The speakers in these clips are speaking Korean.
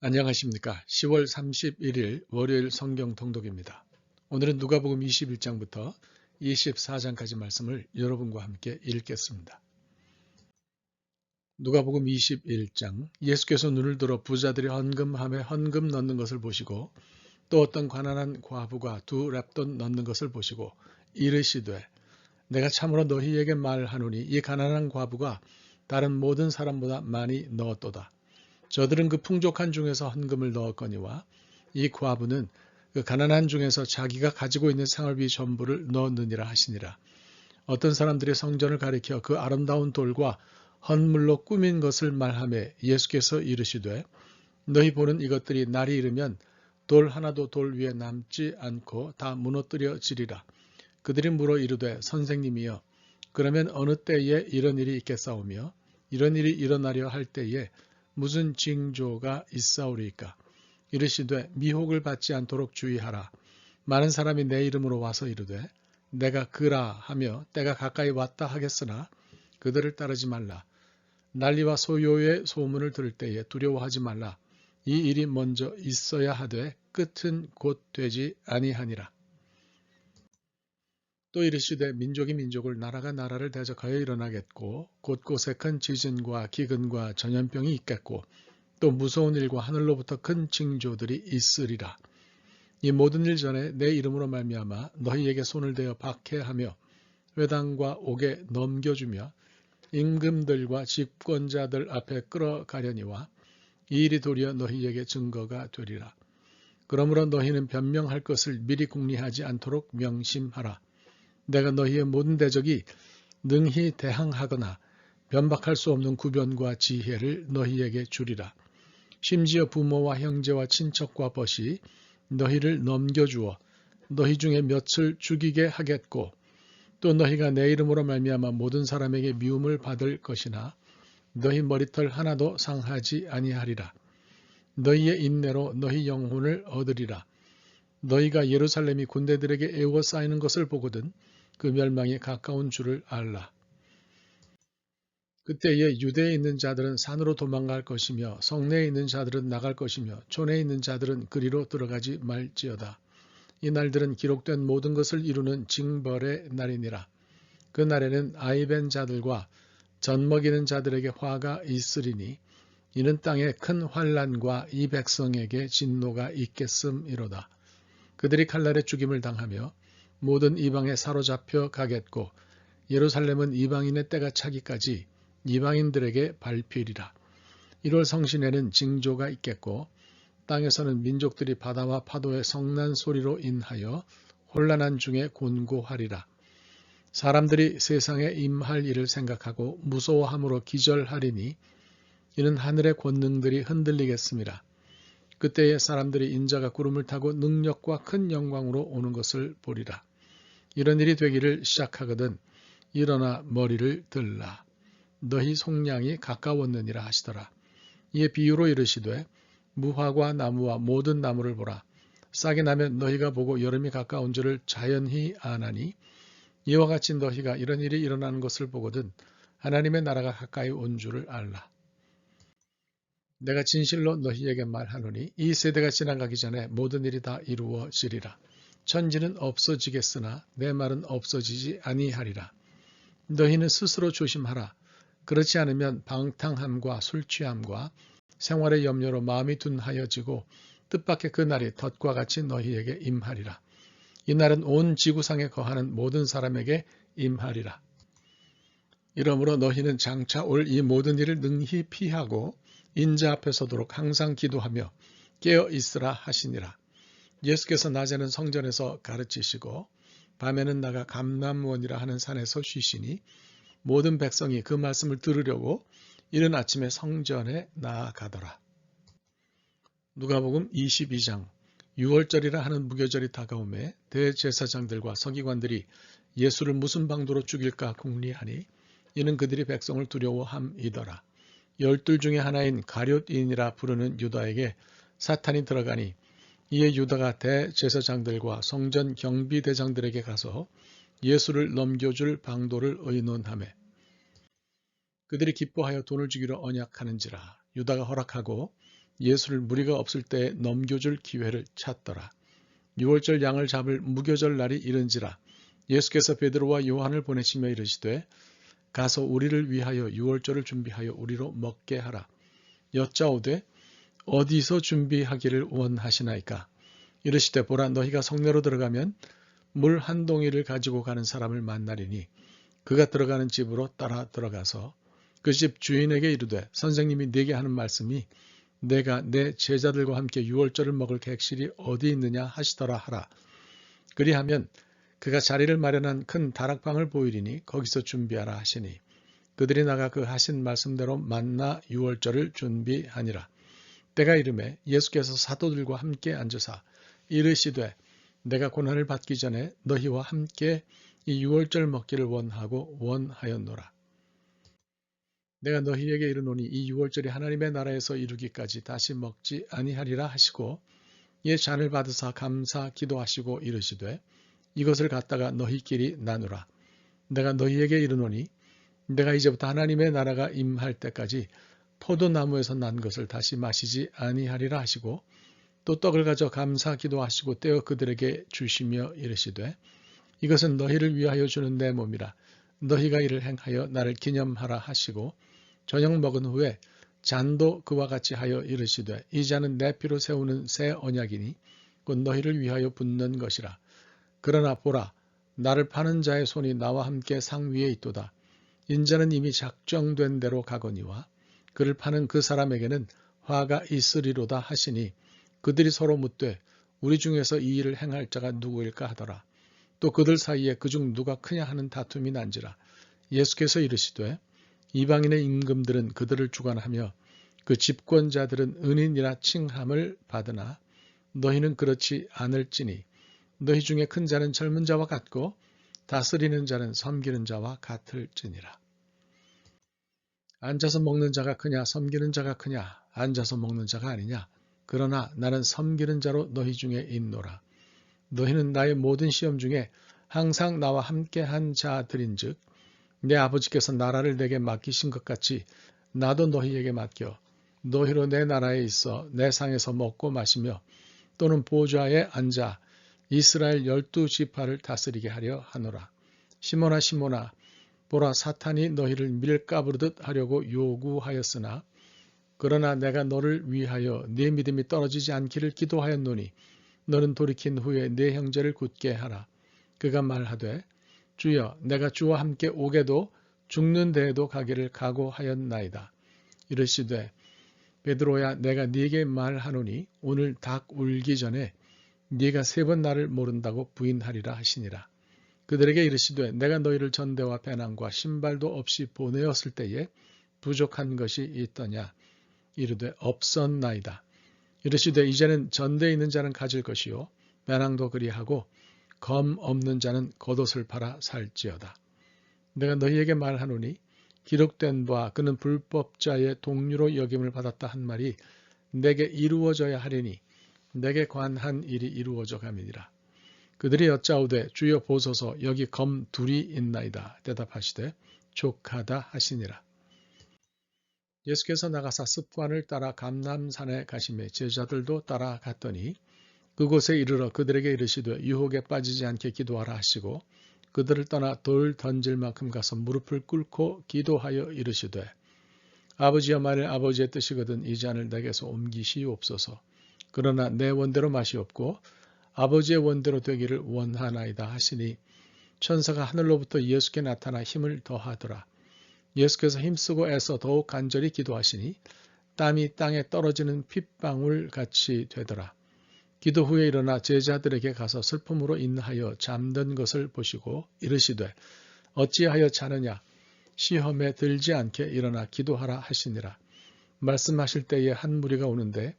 안녕하십니까. 10월 31일 월요일 성경 통독입니다. 오늘은 누가복음 21장부터 24장까지 말씀을 여러분과 함께 읽겠습니다. 누가복음 21장. 예수께서 눈을 들어 부자들이 헌금함에 헌금 넣는 것을 보시고 또 어떤 가난한 과부가 두 렙돈 넣는 것을 보시고 이르시되 내가 참으로 너희에게 말하노니 이 가난한 과부가 다른 모든 사람보다 많이 넣었도다. 저들은 그 풍족한 중에서 헌금을 넣었거니와 이 과부는 그 가난한 중에서 자기가 가지고 있는 생활비 전부를 넣었느니라 하시니라. 어떤 사람들이 성전을 가리켜 그 아름다운 돌과 헌물로 꾸민 것을 말하며 예수께서 이르시되 너희 보는 이것들이 날이 이르면 돌 하나도 돌 위에 남지 않고 다 무너뜨려지리라. 그들이 물어 이르되 선생님이여 그러면 어느 때에 이런 일이 있겠사오며 이런 일이 일어나려 할 때에 무슨 징조가 있사오리이까. 이르시되 미혹을 받지 않도록 주의하라. 많은 사람이 내 이름으로 와서 이르되 내가 그라 하며 때가 가까이 왔다 하겠으나 그들을 따르지 말라. 난리와 소요의 소문을 들을 때에 두려워하지 말라. 이 일이 먼저 있어야 하되 끝은 곧 되지 아니하니라. 또 이르시되 민족이 민족을 나라가 나라를 대적하여 일어나겠고 곳곳에 큰 지진과 기근과 전염병이 있겠고 또 무서운 일과 하늘로부터 큰 징조들이 있으리라. 이 모든 일 전에 내 이름으로 말미암아 너희에게 손을 대어 박해하며 회당과 옥에 넘겨주며 임금들과 집권자들 앞에 끌어가려니와 이 일이 도리어 너희에게 증거가 되리라. 그러므로 너희는 변명할 것을 미리 궁리하지 않도록 명심하라. 내가 너희의 모든 대적이 능히 대항하거나 변박할 수 없는 구변과 지혜를 너희에게 주리라. 심지어 부모와 형제와 친척과 벗이 너희를 넘겨주어 너희 중에 몇을 죽이게 하겠고 또 너희가 내 이름으로 말미암아 모든 사람에게 미움을 받을 것이나 너희 머리털 하나도 상하지 아니하리라. 너희의 인내로 너희 영혼을 얻으리라. 너희가 예루살렘이 군대들에게 에워싸이는 것을 보거든 그 멸망이 가까운 줄을 알라. 그때에 유대에 있는 자들은 산으로 도망갈 것이며 성내에 있는 자들은 나갈 것이며 촌에 있는 자들은 그리로 들어가지 말지어다. 이 날들은 기록된 모든 것을 이루는 징벌의 날이니라. 그 날에는 아이벤 자들과 젖먹이는 자들에게 화가 있으리니 이는 땅에 큰 환난과 이 백성에게 진노가 있겠음이로다. 그들이 칼날에 죽임을 당하며 모든 이방에 사로잡혀 가겠고 예루살렘은 이방인의 때가 차기까지 이방인들에게 밟히리라. 1월 성신에는 징조가 있겠고 땅에서는 민족들이 바다와 파도의 성난 소리로 인하여 혼란한 중에 곤고하리라. 사람들이 세상에 임할 일을 생각하고 무서워함으로 기절하리니 이는 하늘의 권능들이 흔들리겠습니다. 그때에 사람들이 인자가 구름을 타고 능력과 큰 영광으로 오는 것을 보리라. 이런 일이 되기를 시작하거든 일어나 머리를 들라. 너희 속량이 가까웠느니라 하시더라. 이에 비유로 이르시되 무화과 나무와 모든 나무를 보라. 싹이 나면 너희가 보고 여름이 가까운 줄을 자연히 아나니 이와 같이 너희가 이런 일이 일어나는 것을 보거든 하나님의 나라가 가까이 온 줄을 알라. 내가 진실로 너희에게 말하노니 이 세대가 지나가기 전에 모든 일이 다 이루어지리라. 천지는 없어지겠으나 내 말은 없어지지 아니하리라. 너희는 스스로 조심하라. 그렇지 않으면 방탕함과 술취함과 생활의 염려로 마음이 둔하여지고 뜻밖의 그 날이 덫과 같이 너희에게 임하리라. 이 날은 온 지구상에 거하는 모든 사람에게 임하리라. 이러므로 너희는 장차 올 이 모든 일을 능히 피하고 인자 앞에 서도록 항상 기도하며 깨어 있으라 하시니라. 예수께서 낮에는 성전에서 가르치시고 밤에는 나가 감람원이라 하는 산에서 쉬시니 모든 백성이 그 말씀을 들으려고 이른 아침에 성전에 나아가더라. 누가복음 22장. 6월절이라 하는 무교절이 다가오매 대제사장들과 서기관들이 예수를 무슨 방도로 죽일까 궁리하니 이는 그들이 백성을 두려워함이더라. 12 중에 하나인 가룟인이라 부르는 유다에게 사탄이 들어가니 이에 유다가 대제사장들과 성전 경비대장들에게 가서 예수를 넘겨줄 방도를 의논하매 그들이 기뻐하여 돈을 주기로 언약하는지라. 유다가 허락하고 예수를 무리가 없을 때에 넘겨줄 기회를 찾더라. 유월절 양을 잡을 무교절 날이 이른지라 예수께서 베드로와 요한을 보내시며 이르시되 가서 우리를 위하여 유월절을 준비하여 우리로 먹게 하라. 여짜오되 어디서 준비하기를 원하시나이까? 이르시되 보라 너희가 성내로 들어가면 물 한 동이를 가지고 가는 사람을 만나리니 그가 들어가는 집으로 따라 들어가서 그 집 주인에게 이르되 선생님이 네게 하는 말씀이 내가 내 제자들과 함께 유월절을 먹을 객실이 어디 있느냐 하시더라 하라. 그리하면 그가 자리를 마련한 큰 다락방을 보이리니 거기서 준비하라 하시니 그들이 나가 그 하신 말씀대로 만나 유월절을 준비하니라. 때가 이르매 예수께서 사도들과 함께 앉으사 이르시되 내가 고난을 받기 전에 너희와 함께 이 유월절 먹기를 원하고 원하였노라. 내가 너희에게 이르노니 이 유월절이 하나님의 나라에서 이루기까지 다시 먹지 아니하리라 하시고 이에 잔을 받으사 감사 기도하시고 이르시되 이것을 갖다가 너희끼리 나누라. 내가 너희에게 이르노니 내가 이제부터 하나님의 나라가 임할 때까지 포도나무에서 난 것을 다시 마시지 아니하리라 하시고 또 떡을 가져 감사 기도하시고 떼어 그들에게 주시며 이르시되 이것은 너희를 위하여 주는 내 몸이라. 너희가 이를 행하여 나를 기념하라 하시고 저녁 먹은 후에 잔도 그와 같이 하여 이르시되 이 잔은 내 피로 세우는 새 언약이니 곧 너희를 위하여 붓는 것이라. 그러나 보라 나를 파는 자의 손이 나와 함께 상 위에 있도다. 인자는 이미 작정된 대로 가거니와 그를 파는 그 사람에게는 화가 있으리로다 하시니 그들이 서로 묻되 우리 중에서 이 일을 행할 자가 누구일까 하더라. 또 그들 사이에 그중 누가 크냐 하는 다툼이 난지라. 예수께서 이르시되 이방인의 임금들은 그들을 주관하며 그 집권자들은 은인이라 칭함을 받으나 너희는 그렇지 않을지니 너희 중에 큰 자는 젊은 자와 같고 다스리는 자는 섬기는 자와 같을지니라. 앉아서 먹는 자가 크냐 섬기는 자가 크냐 앉아서 먹는 자가 아니냐. 그러나 나는 섬기는 자로 너희 중에 있노라. 너희는 나의 모든 시험 중에 항상 나와 함께한 자들인즉 내 아버지께서 나라를 내게 맡기신 것 같이 나도 너희에게 맡겨 너희로 내 나라에 있어 내 상에서 먹고 마시며 또는 보좌에 앉아 이스라엘 12지파를 다스리게 하려 하노라. 시몬아 시몬아 보라 사탄이 너희를 밀가부르듯 하려고 요구하였으나 그러나 내가 너를 위하여 네 믿음이 떨어지지 않기를 기도하였노니 너는 돌이킨 후에 네 형제를 굳게 하라. 그가 말하되 주여 내가 주와 함께 오게도 죽는 데에도 가기를 각오하였나이다. 이르시되 베드로야 내가 네게 말하노니 오늘 닭 울기 전에 네가 3번 나를 모른다고 부인하리라 하시니라. 그들에게 이르시되 내가 너희를 전대와 배낭과 신발도 없이 보내었을 때에 부족한 것이 있더냐. 이르되 없었나이다. 이르시되 이제는 전대에 있는 자는 가질 것이요 배낭도 그리하고 검 없는 자는 겉옷을 팔아 살지어다. 내가 너희에게 말하노니 기록된 바 그는 불법자의 동류로 여김을 받았다 한 말이 내게 이루어져야 하리니 내게 관한 일이 이루어져 가미니라. 그들이 여짜오되 주여 보소서 여기 검 둘이 있나이다. 대답하시되 족하다 하시니라. 예수께서 나가사 습관을 따라 감람산에 가시매 제자들도 따라갔더니 그곳에 이르러 그들에게 이르시되 유혹에 빠지지 않게 기도하라 하시고 그들을 떠나 돌 던질 만큼 가서 무릎을 꿇고 기도하여 이르시되 아버지여 만일 아버지의 뜻이거든 이 잔을 내게서 옮기시옵소서. 그러나 내 원대로 마시옵고 아버지의 원대로 되기를 원하나이다 하시니 천사가 하늘로부터 예수께 나타나 힘을 더하더라. 예수께서 힘쓰고 애써 더욱 간절히 기도하시니 땀이 땅에 떨어지는 핏방울 같이 되더라. 기도 후에 일어나 제자들에게 가서 슬픔으로 인하여 잠든 것을 보시고 이르시되 어찌하여 자느냐 시험에 들지 않게 일어나 기도하라 하시니라. 말씀하실 때에 한 무리가 오는데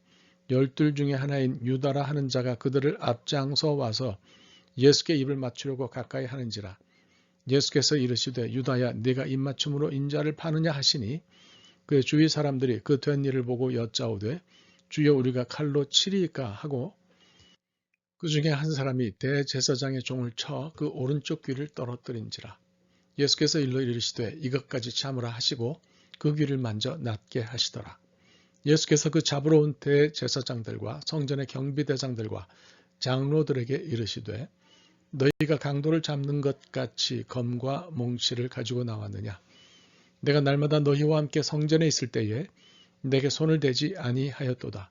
12 중에 하나인 유다라 하는 자가 그들을 앞장서 와서 예수께 입을 맞추려고 가까이 하는지라. 예수께서 이르시되 유다야 네가 입맞춤으로 인자를 파느냐 하시니 그의 주위 사람들이 그 된 일을 보고 여짜오되 주여 우리가 칼로 치리이까 하고 그 중에 한 사람이 대제사장의 종을 쳐 그 오른쪽 귀를 떨어뜨린지라. 예수께서 일러 이르시되 이것까지 참으라 하시고 그 귀를 만져 낫게 하시더라. 예수께서 그 잡으러 온 대제사장들과 성전의 경비대장들과 장로들에게 이르시되 너희가 강도를 잡는 것 같이 검과 몽치를 가지고 나왔느냐. 내가 날마다 너희와 함께 성전에 있을 때에 내게 손을 대지 아니하였도다.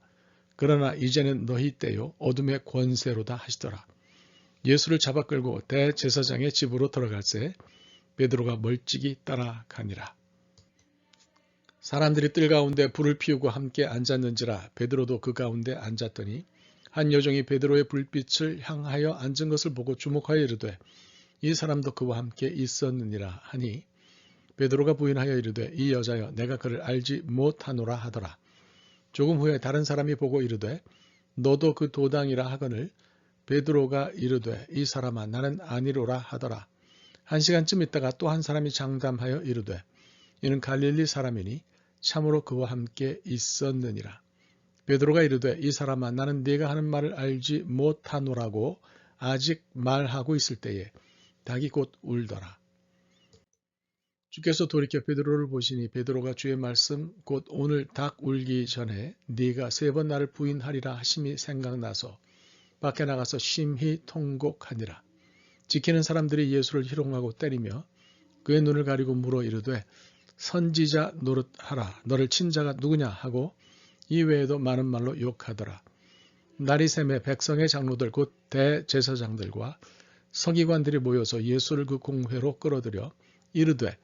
그러나 이제는 너희 때요 어둠의 권세로다 하시더라. 예수를 잡아 끌고 대제사장의 집으로 들어갈새 베드로가 멀찍이 따라가니라. 사람들이 뜰 가운데 불을 피우고 함께 앉았는지라 베드로도 그 가운데 앉았더니 한 여종이 베드로의 불빛을 향하여 앉은 것을 보고 주목하여 이르되 이 사람도 그와 함께 있었느니라 하니 베드로가 부인하여 이르되 이 여자여 내가 그를 알지 못하노라 하더라. 조금 후에 다른 사람이 보고 이르되 너도 그 도당이라 하거늘 베드로가 이르되 이 사람아 나는 아니로라 하더라. 한 시간쯤 있다가 또 한 사람이 장담하여 이르되 이는 갈릴리 사람이니 참으로 그와 함께 있었느니라. 베드로가 이르되 이 사람아 나는 네가 하는 말을 알지 못하노라고 아직 말하고 있을 때에 닭이 곧 울더라. 주께서 돌이켜 베드로를 보시니 베드로가 주의 말씀 곧 오늘 닭 울기 전에 네가 3번 나를 부인하리라 하심이 생각나서 밖에 나가서 심히 통곡하니라. 지키는 사람들이 예수를 희롱하고 때리며 그의 눈을 가리고 물어 이르되 선지자 노릇하라 너를 친 자가 누구냐 하고 이외에도 많은 말로 욕하더라. 날이 새매 백성의 장로들 곧 대제사장들과 서기관들이 모여서 예수를 그 공회로 끌어들여 이르되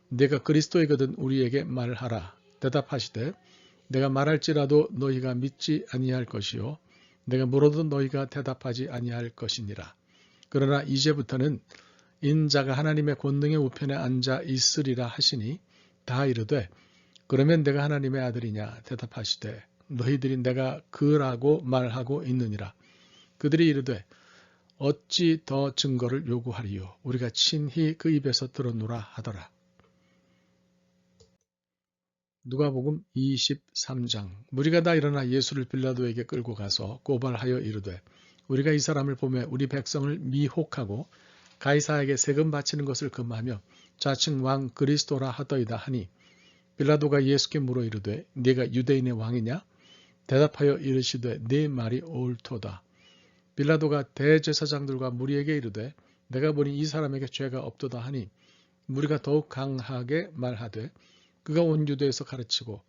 내가 그리스도이거든 우리에게 말하라. 대답하시되 내가 말할지라도 너희가 믿지 아니할 것이요 내가 물어도 너희가 대답하지 아니할 것이니라. 그러나 이제부터는 인자가 하나님의 권능의 우편에 앉아 있으리라 하시니 다 이르되 그러면 내가 하나님의 아들이냐 대답하시되 너희들이 내가 그라고 말하고 있느니라. 그들이 이르되 어찌 더 증거를 요구하리요 우리가 친히 그 입에서 들었노라 하더라. 누가복음 23장. 무리가 다 일어나 예수를 빌라도에게 끌고 가서 고발하여 이르되 우리가 이 사람을 보매 우리 백성을 미혹하고 가이사에게 세금 바치는 것을 금하며 자칭 왕 그리스도라 하더이다 하니 빌라도가 예수께 물어 이르되 네가 유대인의 왕이냐? 대답하여 이르시되 네 말이 옳도다. 빌라도가 대제사장들과 무리에게 이르되 내가 보니 이 사람에게 죄가 없도다 하니 무리가 더욱 강하게 말하되 그가 온 유대에서 가르치고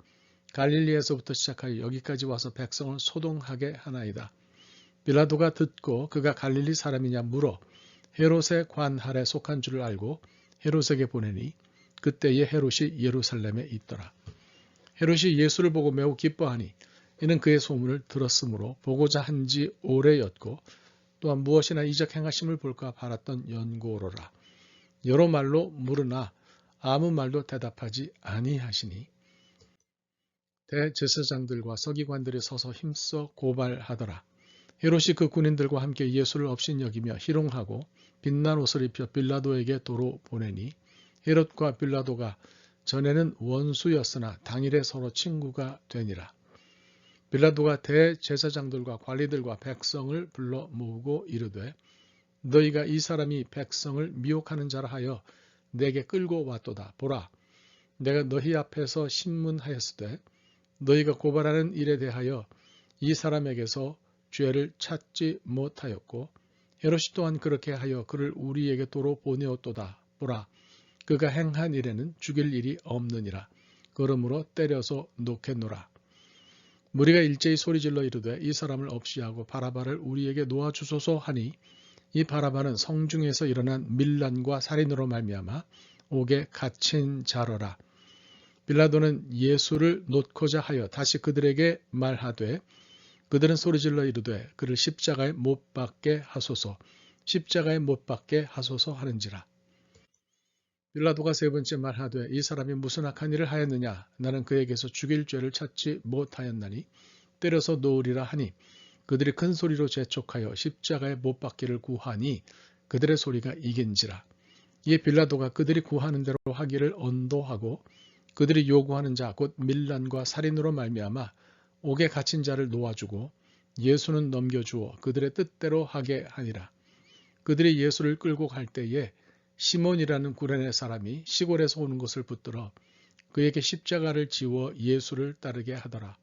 갈릴리에서부터 시작하여 여기까지 와서 백성을 소동하게 하나이다. 빌라도가 듣고 그가 갈릴리 사람이냐 물어 헤롯의 관할에 속한 줄을 알고 헤롯에게 보내니 그때에 헤롯이 예루살렘에 있더라. 헤롯이 예수를 보고 매우 기뻐하니 이는 그의 소문을 들었으므로 보고자 한지 오래였고 또한 무엇이나 이적 행하심을 볼까 바랐던 연고로라. 여러 말로 물으나 아무 말도 대답하지 아니하시니 대제사장들과 서기관들이 서서 힘써 고발하더라. 헤롯이 그 군인들과 함께 예수를 업신여기며 희롱하고 빛난 옷을 입혀 빌라도에게 도로 보내니 헤롯과 빌라도가 전에는 원수였으나 당일에 서로 친구가 되니라. 빌라도가 대제사장들과 관리들과 백성을 불러 모으고 이르되 너희가 이 사람이 백성을 미혹하는 자라 하여 내게 끌고 왔도다. 보라, 내가 너희 앞에서 신문하였으되 너희가 고발하는 일에 대하여 이 사람에게서 죄를 찾지 못하였고 헤롯이 또한 그렇게 하여 그를 우리에게 도로 보내었도다. 보라, 그가 행한 일에는 죽일 일이 없느니라. 그러므로 때려서 놓겠노라. 무리가 일제히 소리질러 이르되 이 사람을 없이하고 바라바를 우리에게 놓아주소서 하니 이 바라바는 성중에서 일어난 밀란과 살인으로 말미암아 옥에 갇힌 자러라. 빌라도는 예수를 놓고자 하여 다시 그들에게 말하되 그들은 소리질러 이르되 그를 십자가에 못 박게 하소서 십자가에 못 박게 하소서 하는지라. 빌라도가 3번째 말하되 이 사람이 무슨 악한 일을 하였느냐 나는 그에게서 죽일 죄를 찾지 못하였나니 때려서 놓으리라 하니 그들이 큰 소리로 재촉하여 십자가에 못 박기를 구하니 그들의 소리가 이긴지라. 이에 빌라도가 그들이 구하는 대로 하기를 언도하고 그들이 요구하는 자 곧 밀란과 살인으로 말미암아 옥에 갇힌 자를 놓아주고 예수는 넘겨주어 그들의 뜻대로 하게 하니라. 그들이 예수를 끌고 갈 때에 시몬이라는 구레네 사람이 시골에서 오는 것을 붙들어 그에게 십자가를 지워 예수를 따르게 하더라.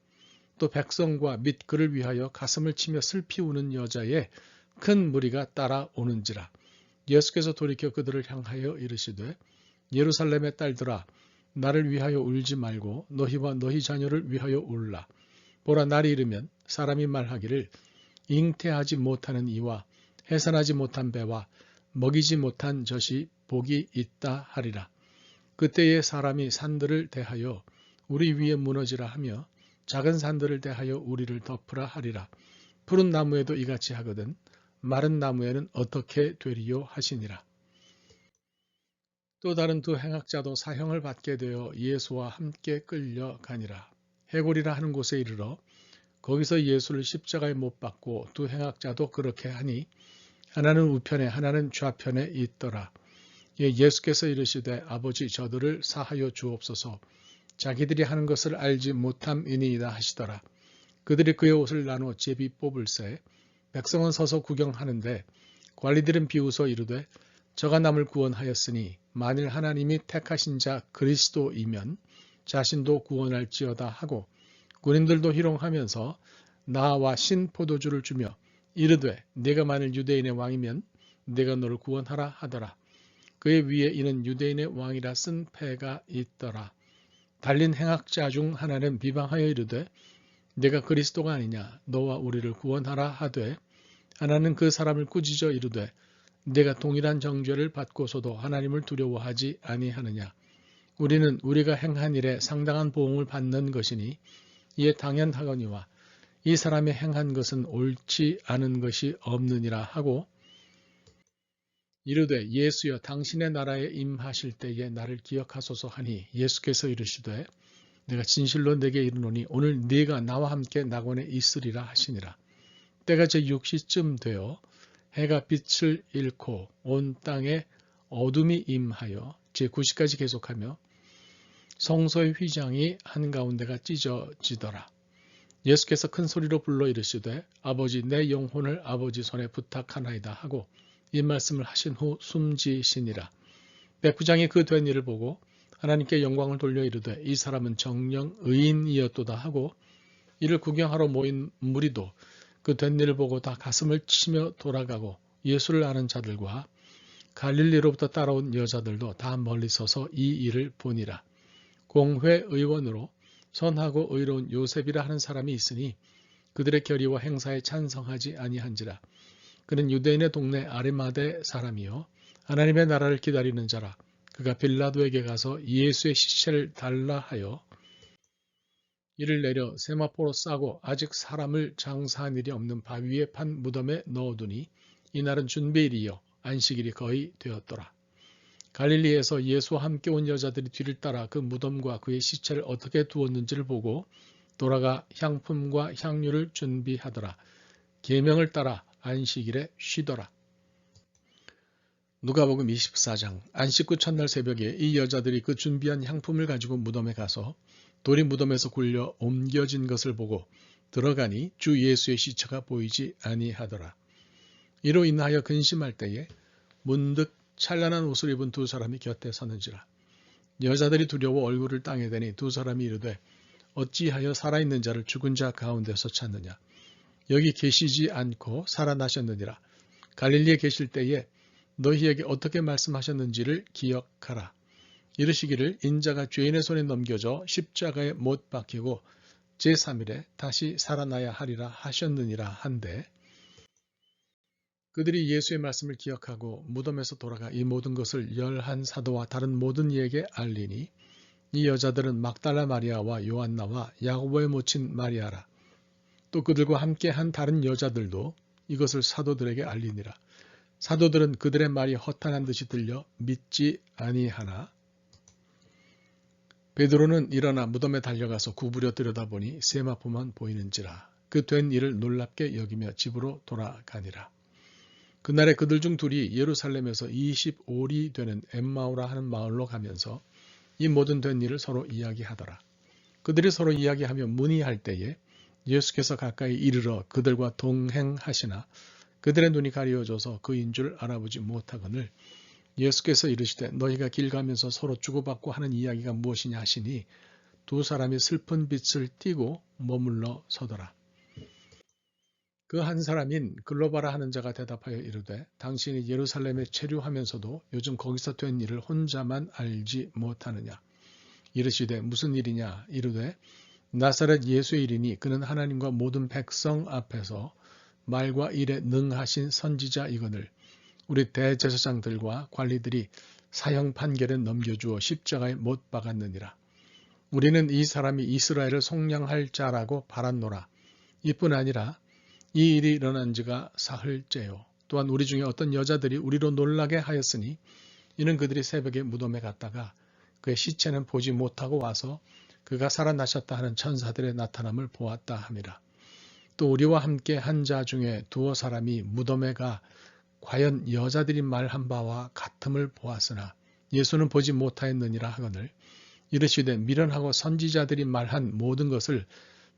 또 백성과 및 그를 위하여 가슴을 치며 슬피 우는 여자의 큰 무리가 따라오는지라. 예수께서 돌이켜 그들을 향하여 이르시되 예루살렘의 딸들아 나를 위하여 울지 말고 너희와 너희 자녀를 위하여 울라. 보라 날이 이르면 사람이 말하기를 잉태하지 못하는 이와 해산하지 못한 배와 먹이지 못한 젖이 복이 있다 하리라. 그때에 사람이 산들을 대하여 우리 위에 무너지라 하며 작은 산들을 대하여 우리를 덮으라 하리라. 푸른 나무에도 이같이 하거든 마른 나무에는 어떻게 되리요 하시니라. 또 다른 두 행악자도 사형을 받게 되어 예수와 함께 끌려가니라. 해골이라 하는 곳에 이르러 거기서 예수를 십자가에 못 박고 두 행악자도 그렇게 하니 하나는 우편에 하나는 좌편에 있더라. 예수께서 이르시되 아버지 저들을 사하여 주옵소서 자기들이 하는 것을 알지 못함이니이다 하시더라. 그들이 그의 옷을 나누어 제비 뽑을새 백성은 서서 구경하는데 관리들은 비웃어 이르되 저가 남을 구원하였으니 만일 하나님이 택하신 자 그리스도이면 자신도 구원할지어다 하고 군인들도 희롱하면서 나와 신 포도주를 주며 이르되 네가 만일 유대인의 왕이면 네가 너를 구원하라 하더라. 그의 위에 이는 유대인의 왕이라 쓴 패가 있더라. 달린 행악자 중 하나는 비방하여 이르되 네가 그리스도가 아니냐 너와 우리를 구원하라 하되 하나는 그 사람을 꾸짖어 이르되 네가 동일한 정죄를 받고서도 하나님을 두려워하지 아니하느냐. 우리는 우리가 행한 일에 상당한 보응을 받는 것이니 이에 당연하거니와 이 사람이 행한 것은 옳지 않은 것이 없느니라 하고 이르되 예수여 당신의 나라에 임하실 때에 나를 기억하소서 하니 예수께서 이르시되 내가 진실로 내게 이르노니 오늘 네가 나와 함께 낙원에 있으리라 하시니라. 때가 제6시쯤 되어 해가 빛을 잃고 온 땅에 어둠이 임하여 제9시까지 계속하며 성소의 휘장이 한가운데가 찢어지더라. 예수께서 큰 소리로 불러 이르시되 아버지 내 영혼을 아버지 손에 부탁하나이다 하고 이 말씀을 하신 후 숨지시니라. 백부장이 그 된 일을 보고 하나님께 영광을 돌려 이르되 이 사람은 정령 의인이었도다 하고 이를 구경하러 모인 무리도 그 된 일을 보고 다 가슴을 치며 돌아가고 예수를 아는 자들과 갈릴리로부터 따라온 여자들도 다 멀리 서서 이 일을 보니라. 공회의원으로 선하고 의로운 요셉이라 하는 사람이 있으니 그들의 결의와 행사에 찬성하지 아니한지라. 그는 유대인의 동네 아리마대 사람이요 하나님의 나라를 기다리는 자라. 그가 빌라도에게 가서 예수의 시체를 달라 하여 이를 내려 세마포로 싸고 아직 사람을 장사한 일이 없는 바위에 판 무덤에 넣어두니 이날은 준비일이요 안식일이 거의 되었더라. 갈릴리에서 예수와 함께 온 여자들이 뒤를 따라 그 무덤과 그의 시체를 어떻게 두었는지를 보고 돌아가 향품과 향유를 준비하더라. 계명을 따라 안식일에 쉬더라. 누가복음 24장 안식 후 첫날 새벽에 이 여자들이 그 준비한 향품을 가지고 무덤에 가서 돌이 무덤에서 굴려 옮겨진 것을 보고 들어가니 주 예수의 시체가 보이지 아니하더라. 이로 인하여 근심할 때에 문득 찬란한 옷을 입은 두 사람이 곁에 서는지라. 여자들이 두려워 얼굴을 땅에 대니 두 사람이 이르되 어찌하여 살아있는 자를 죽은 자 가운데서 찾느냐. 여기 계시지 않고 살아나셨느니라. 갈릴리에 계실 때에 너희에게 어떻게 말씀하셨는지를 기억하라. 이르시기를 인자가 죄인의 손에 넘겨져 십자가에 못 박히고 제3일에 다시 살아나야 하리라 하셨느니라 한데 그들이 예수의 말씀을 기억하고 무덤에서 돌아가 이 모든 것을 11 사도와 다른 모든 이에게 알리니 이 여자들은 막달라 마리아와 요한나와 야고보의 모친 마리아라. 또 그들과 함께 한 다른 여자들도 이것을 사도들에게 알리니라. 사도들은 그들의 말이 허탄한 듯이 들려 믿지 아니하나 베드로는 일어나 무덤에 달려가서 구부려 들여다보니 세마포만 보이는지라. 그 된 일을 놀랍게 여기며 집으로 돌아가니라. 그날에 그들 중 둘이 예루살렘에서 25리 되는 엠마오라 하는 마을로 가면서 이 모든 된 일을 서로 이야기하더라. 그들이 서로 이야기하며 문의할 때에 예수께서 가까이 이르러 그들과 동행하시나 그들의 눈이 가리워져서 그인 줄 알아보지 못하거늘 예수께서 이르시되 너희가 길 가면서 서로 주고받고 하는 이야기가 무엇이냐 하시니 두 사람이 슬픈 빛을 띠고 머물러 서더라. 그 한 사람인 글로바라 하는 자가 대답하여 이르되 당신이 예루살렘에 체류하면서도 요즘 거기서 된 일을 혼자만 알지 못하느냐. 이르시되 무슨 일이냐. 이르되 나사렛 예수의 일이니 그는 하나님과 모든 백성 앞에서 말과 일에 능하신 선지자이거늘 우리 대제사장들과 관리들이 사형 판결에 넘겨주어 십자가에 못 박았느니라. 우리는 이 사람이 이스라엘을 속량할 자라고 바랐노라. 이뿐 아니라 이 일이 일어난 지가 사흘째요. 또한 우리 중에 어떤 여자들이 우리로 놀라게 하였으니 이는 그들이 새벽에 무덤에 갔다가 그의 시체는 보지 못하고 와서 그가 살아나셨다 하는 천사들의 나타남을 보았다 함이라. 또 우리와 함께 한 자 중에 두어 사람이 무덤에 가 과연 여자들이 말한 바와 같음을 보았으나 예수는 보지 못하였느니라 하거늘 이르시되 미련하고 선지자들이 말한 모든 것을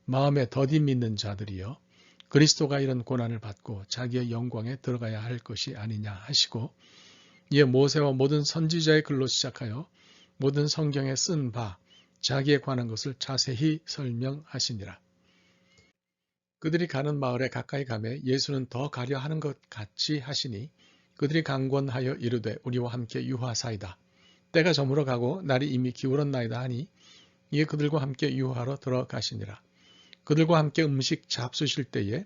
마음에 더디 믿는 자들이여 그리스도가 이런 고난을 받고 자기의 영광에 들어가야 할 것이 아니냐 하시고 이에 모세와 모든 선지자의 글로 시작하여 모든 성경에 쓴 바 자기에 관한 것을 자세히 설명하시니라. 그들이 가는 마을에 가까이 가매 예수는 더 가려 하는 것 같이 하시니 그들이 강권하여 이르되 우리와 함께 유하사이다. 때가 저물어 가고 날이 이미 기울었나이다 하니 이에 그들과 함께 유하러 들어가시니라. 그들과 함께 음식 잡수실 때에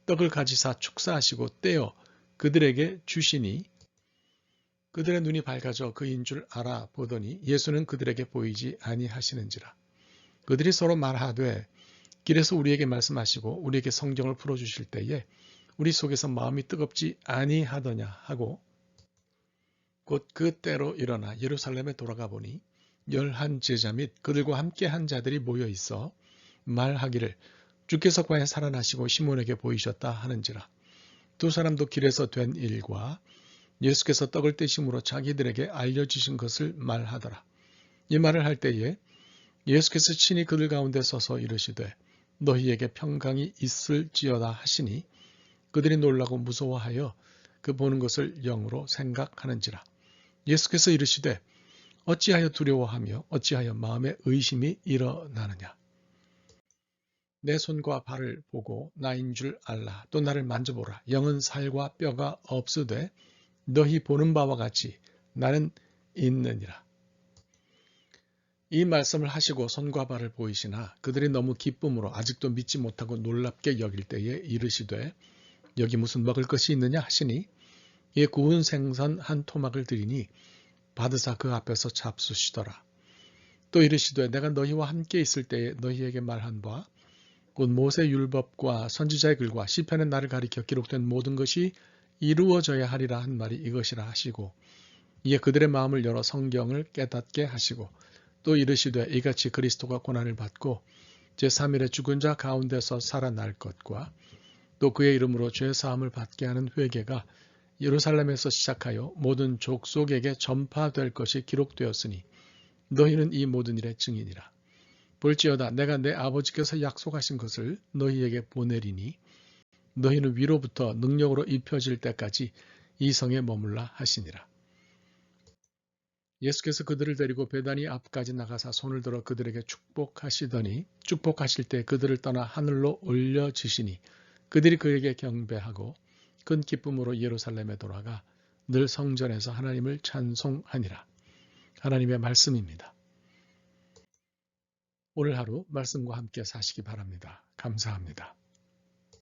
떡을 가지사 축사하시고 떼어 그들에게 주시니 그들의 눈이 밝아져 그인 줄 알아보더니 예수는 그들에게 보이지 아니하시는지라. 그들이 서로 말하되 길에서 우리에게 말씀하시고 우리에게 성경을 풀어주실 때에 우리 속에서 마음이 뜨겁지 아니하더냐 하고 곧 그때로 일어나 예루살렘에 돌아가 보니 11 제자 및 그들과 함께 한 자들이 모여 있어 말하기를 주께서 과연 살아나시고 시몬에게 보이셨다 하는지라. 두 사람도 길에서 된 일과 예수께서 떡을 떼심으로 자기들에게 알려주신 것을 말하더라. 이 말을 할 때에 예수께서 친히 그들 가운데 서서 이르시되 너희에게 평강이 있을지어다 하시니 그들이 놀라고 무서워하여 그 보는 것을 영으로 생각하는지라. 예수께서 이르시되 어찌하여 두려워하며 어찌하여 마음에 의심이 일어나느냐. 내 손과 발을 보고 나인 줄 알라. 또 나를 만져보라. 영은 살과 뼈가 없으되 너희 보는 바와 같이 나는 있느니라. 이 말씀을 하시고 손과 발을 보이시나 그들이 너무 기쁨으로 아직도 믿지 못하고 놀랍게 여길 때에 이르시되 여기 무슨 먹을 것이 있느냐 하시니 이에 구운 생선 한 토막을 드리니 받으사 그 앞에서 잡수시더라. 또 이르시되 내가 너희와 함께 있을 때에 너희에게 말한 바 곧 모세 율법과 선지자의 글과 시편의 나를 가리켜 기록된 모든 것이 이루어져야 하리라 한 말이 이것이라 하시고 이에 그들의 마음을 열어 성경을 깨닫게 하시고 또 이르시되 이같이 그리스도가 고난을 받고 제3일에 죽은 자 가운데서 살아날 것과 또 그의 이름으로 죄사함을 받게 하는 회개가 예루살렘에서 시작하여 모든 족속에게 전파될 것이 기록되었으니 너희는 이 모든 일의 증인이라. 볼지어다 내가 내 아버지께서 약속하신 것을 너희에게 보내리니 너희는 위로부터 능력으로 입혀질 때까지 이 성에 머물라 하시니라. 예수께서 그들을 데리고 베다니 앞까지 나가사 손을 들어 그들에게 축복하시더니 축복하실 때 그들을 떠나 하늘로 올려지시니 그들이 그에게 경배하고 큰 기쁨으로 예루살렘에 돌아가 늘 성전에서 하나님을 찬송하니라. 하나님의 말씀입니다. 오늘 하루 말씀과 함께 사시기 바랍니다. 감사합니다.